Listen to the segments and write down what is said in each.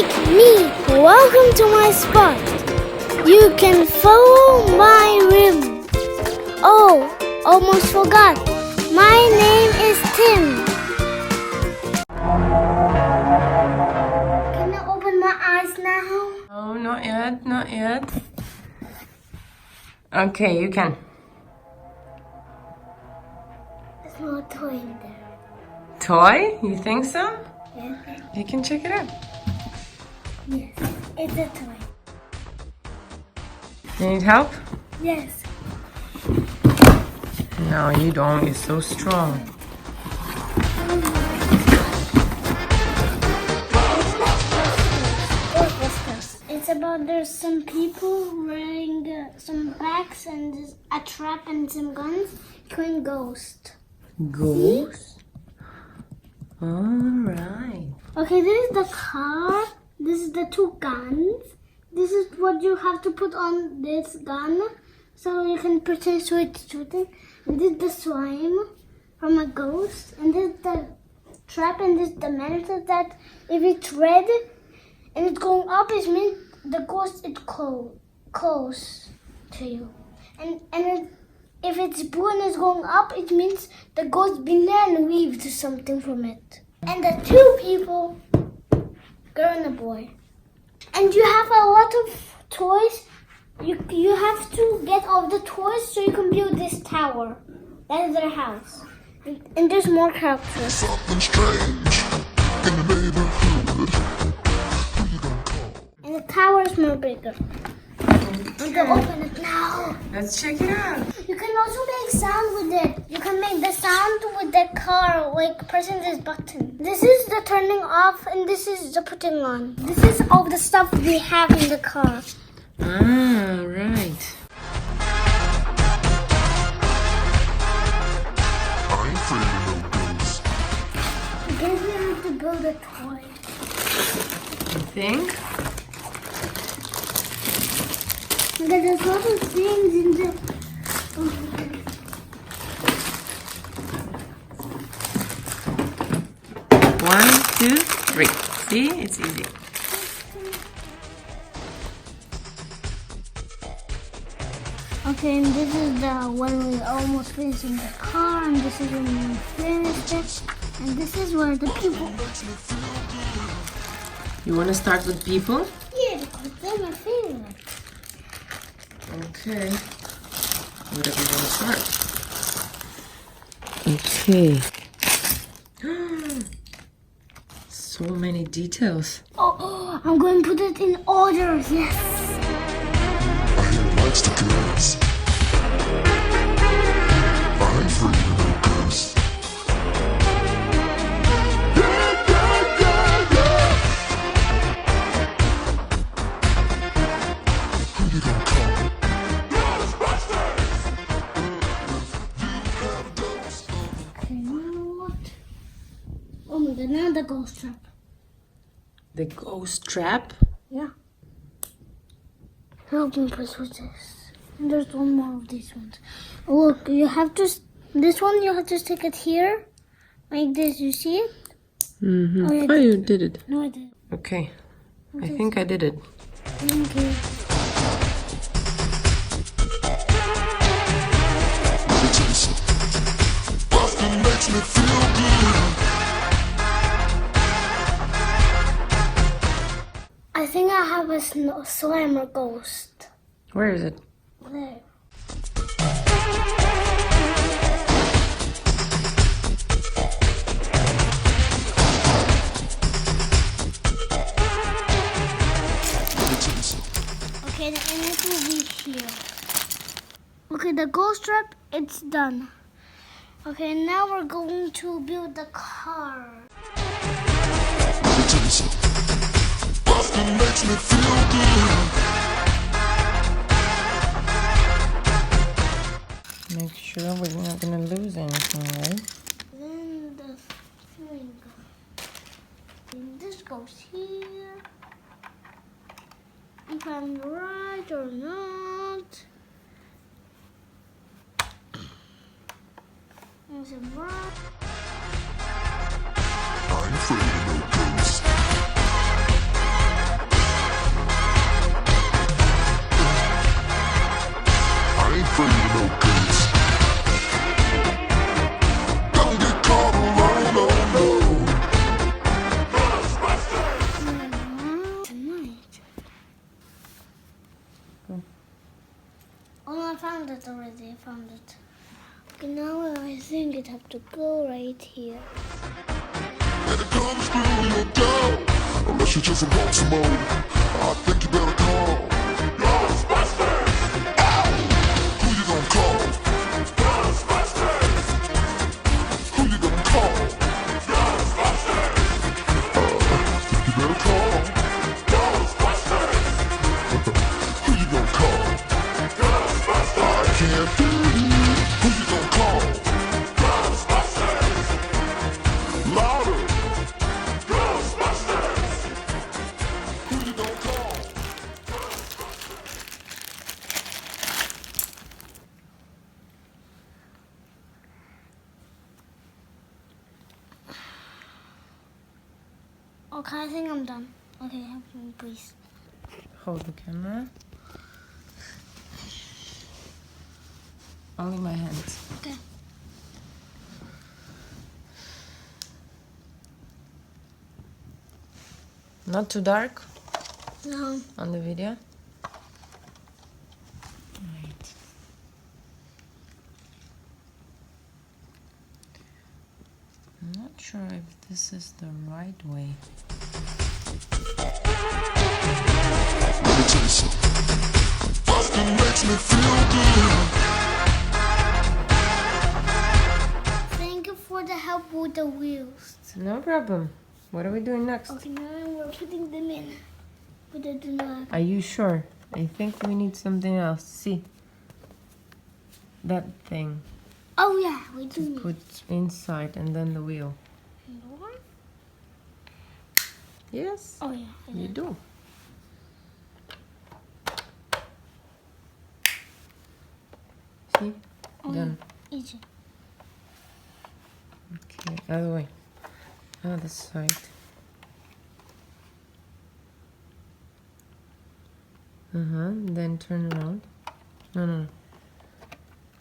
like me, welcome to my spot. You can follow my rim. Oh, almost forgot. My name is Tim. Can I open my eyes now? Oh, not yet, not yet. Okay, you can. There's no toy in there. Toy? You think so? Yes. You can check it out. Yes, it's a toy. You need help? Yes. No, you don't. You're so strong. It's about there's some people wearing some bags and there's a trap and some guns killing ghosts. Ghost? Alright. Okay, this is the car. This is the two guns. This is what you have to put on this gun so you can pretend shooting. And this is the slime from a ghost. And this is the trap and this is the method that if it's red and it's going up, it means the ghost is close to you. If it's blue and it's going up, it means the ghost been there and weaved something from it. And the two people, girl and a boy. And you have a lot of toys. You have to get all the toys so you can build this tower. That is their house. And there's more characters. Something strange in the neighborhood. And the tower is more bigger. I'm gonna open it now. Let's check it out. You can also make sound with it. You can make the sound with the car, like pressing this button. This is the turning off and this is the putting on. This is all the stuff we have in the car. Ah, right. I ain't afraid of no ghosts. I guess we have to build a toy. You think? There's a lot of things in the... One, two, three. See? It's easy. Okay, and this is the when we almost finished in the car, and this is when we finished it, and this is where the people... You want to start with people? Yeah, because they're my favorite. Okay. Where are we going to start? Okay. So many details. Oh, I'm going to put it in order, yes. I hear lights to girls. I ain't afraid of no ghosts. Who you gonna call? Okay, now what? Oh my god, now the ghost trap. The ghost trap? Yeah. Help me press with this. And there's one more of these ones. Look, you have to... This one, you have to stick it here. Like this, you see it? Mm-hmm. Oh, yeah, Oh, you did it. No, I didn't. Okay. I think I did it. Thank you. Let me tell you something. Boston makes me feel good. I think I have a slimer ghost. Where is it? There. Let me tell you something. Okay, and it will be here. Okay, the ghost trap, it's done. Okay, now we're going to build the car. Let me tell you something. Boston makes me feel good. Make sure we're not going to lose anything, right? Then the thing. And this goes here. If I'm right or not. Is it right? I ain't afraid of no ghosts. it already. I found it. Okay, now I think it have to go right here. And it comes through your door. Unless you just want some more, I think you better call Ghostbusters. Who you gonna call? Ghostbusters. Who you gonna call? Ghostbusters. Think you better call Ghostbusters. Who you gonna call? Ghostbusters. I can't do it. Who you gonna call? Ghostbusters. Louder. Ghostbusters. Who you gonna call? Okay, I think I'm done. Okay, help me, please. Hold the camera. Only my hands. Okay. Not too dark No. on the video. Right. I'm not sure if this is the right way. Let me tell you something. Bustin' makes me feel good. Thank you for the help with the wheels. No problem. What are we doing next? Okay, now we're putting them in. But I do not. Are you sure? I think we need something else. See? That thing. Oh yeah, we do need. Put inside and then the wheel. More? Yes, Oh yeah. I you do. do. See? Oh, Done. yeah. Easy. Okay, other way. Other side. Then turn around. No.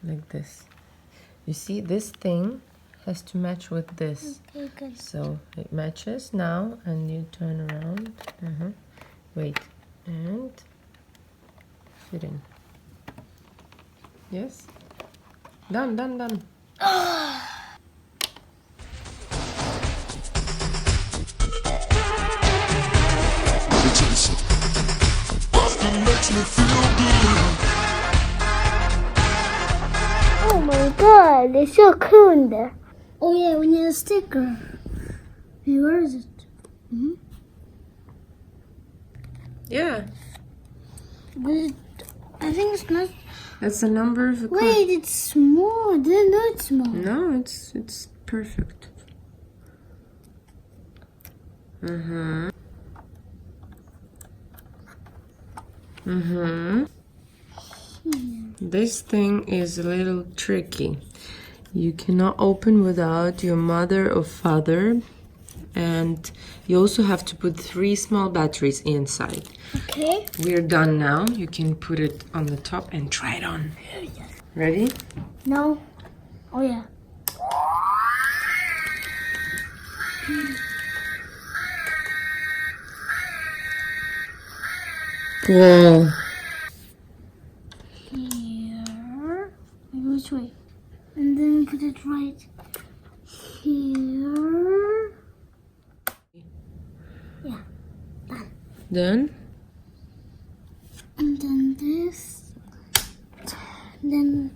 Like this. You see, this thing has to match with this. Okay, good. So it matches now, and you turn around. Wait, and fit in. Yes? Done. Let me tell you something. Bustin' makes me feel good. Oh my god, it's so cool in there. Oh yeah, we need a sticker. Hey, where is it? Yeah, I think it's not. that's the number of the car. Wait, it's small. I didn't know it's small. No, it's perfect. This thing is a little tricky. You cannot open without your mother or father, and you also have to put 3 small batteries inside. Okay. We're done now. You can put it on the top and try it on. Ready? No. Oh yeah. Whoa. Here. Maybe which way? And then put it right here. Yeah. Done? And then this. Then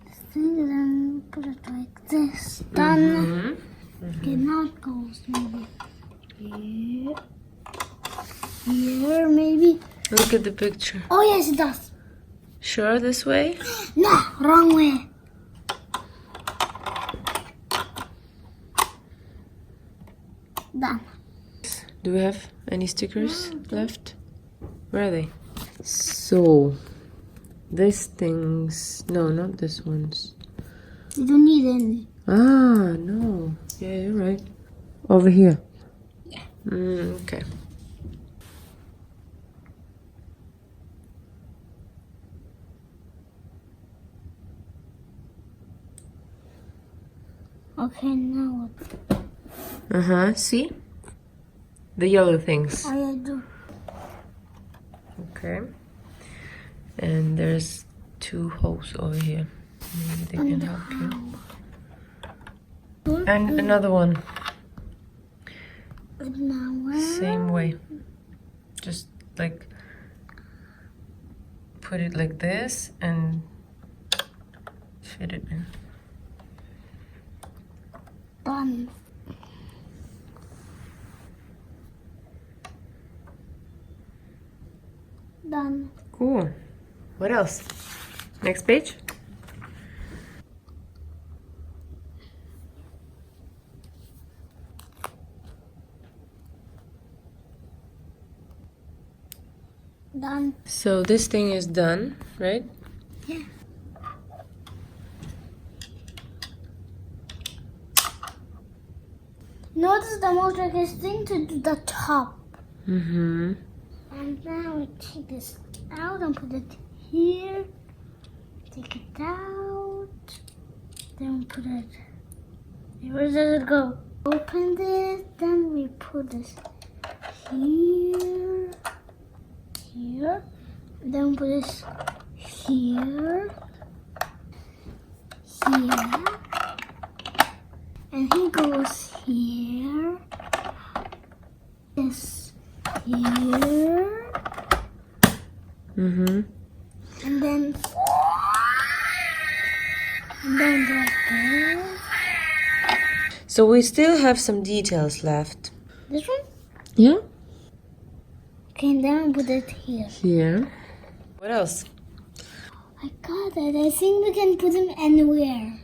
this thing, and then put it like this. Done. Okay, now it goes maybe here. Here, maybe. Look at the picture. Oh yes, it does. Sure, this way? No, wrong way. Done. Do we have any stickers left? Where are they? So, these things. No, not this ones. You don't need any. Ah, no. Yeah, you're right. Over here. Yeah. Okay. Okay, now what? See? The yellow things. I do. Okay. And there's two holes over here. Maybe they can help you. And another one. Same way. Just like put it like this and fit it in. Done. Done. Cool. What else? Next page. Done. So this thing is done, right? Yeah. Notice the most trickiest thing to do the top. Mm-hmm. And now we take this out and put it here. Take it out. Then we put it. Where does it go? Open this. Then we put this here. Here. Then we put this here. Here. And he goes here. This here. Mm-hmm. And then like this. So we still have some details left. This one? Yeah. Okay, and then we put it here. Here. What else? I got it. I think we can put him anywhere.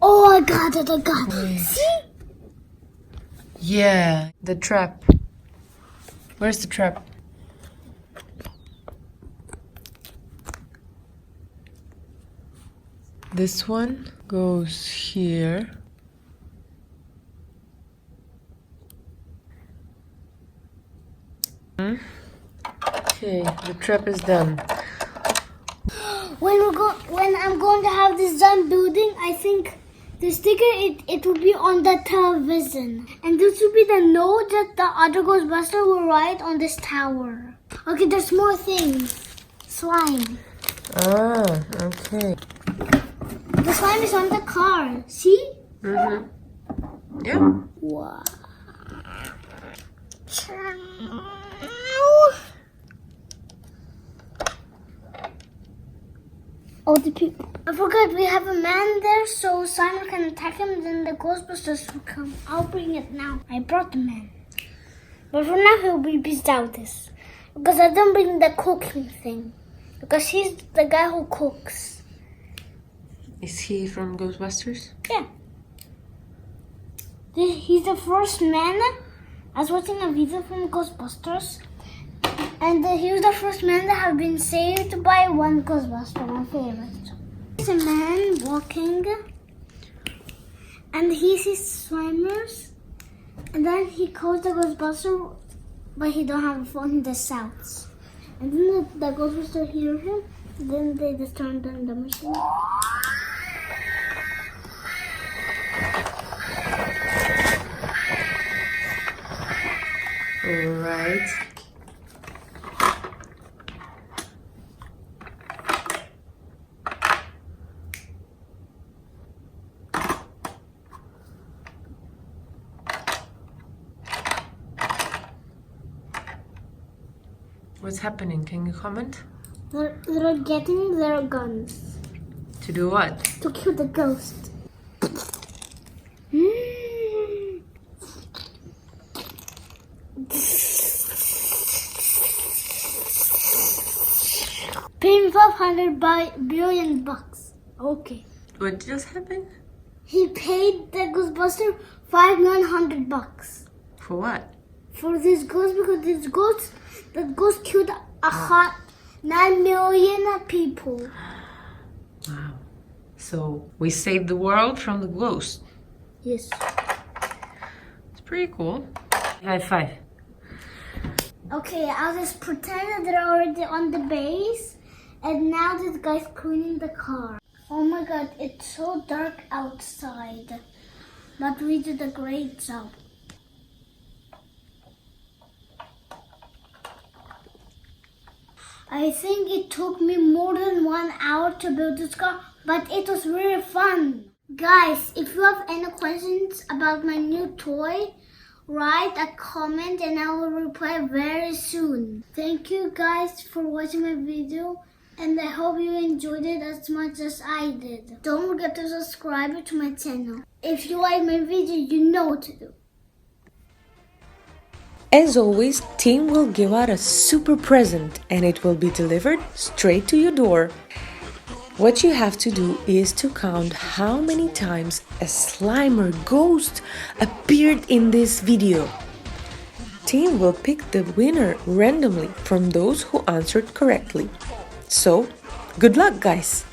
Oh, I got it. I got it. See? Yeah. The trap. Where's the trap? This one goes here. Okay, the trap is done. When I'm going to have this done building, I think the sticker it will be on the television, and this will be the note that the other Ghostbuster will write on this tower. Okay, there's more things. Slime. Ah, okay. The slime is on the car. See? Mm-hmm. Yeah. Wow. Oh, the people. I forgot we have a man there, so Simon can attack him, then the Ghostbusters will come. I'll bring it now. I brought the man. But for now, he'll be without this. Because I didn't bring the cooking thing. Because he's the guy who cooks. Is he from Ghostbusters? Yeah. He's the first man. I was watching a video from Ghostbusters. And he was the first man that have been saved by one Ghostbuster, my favorite. There's a man walking. And he sees Slimers. And then he calls the Ghostbuster, but he don't have a phone, he just shouts. And then the Ghostbuster hear him. Then they just turn on the machine. Alright. What's happening? Can you comment? They're getting their guns To do what? to kill the ghost. Paying $500 billion. Okay. What just happened? He paid the Ghostbuster $5,900 For what? for this ghost because the ghost killed 9 million people. Wow. So we saved the world from the ghost. Yes. It's pretty cool. High five. Okay, I'll just pretend that they're already on the base, and now this guy's cleaning the car. Oh my god, it's so dark outside, but we did a great job. I think it took me more than 1 hour to build this car, but it was really fun. Guys, if you have any questions about my new toy, write a comment and I will reply very soon. Thank you guys for watching my video, and I hope you enjoyed it as much as I did. Don't forget to subscribe to my channel. If you like my video, you know what to do. As always, Tim will give out a super present and it will be delivered straight to your door. What you have to do is to count how many times a Slimer ghost appeared in this video. Tim will pick the winner randomly from those who answered correctly. So, good luck, guys!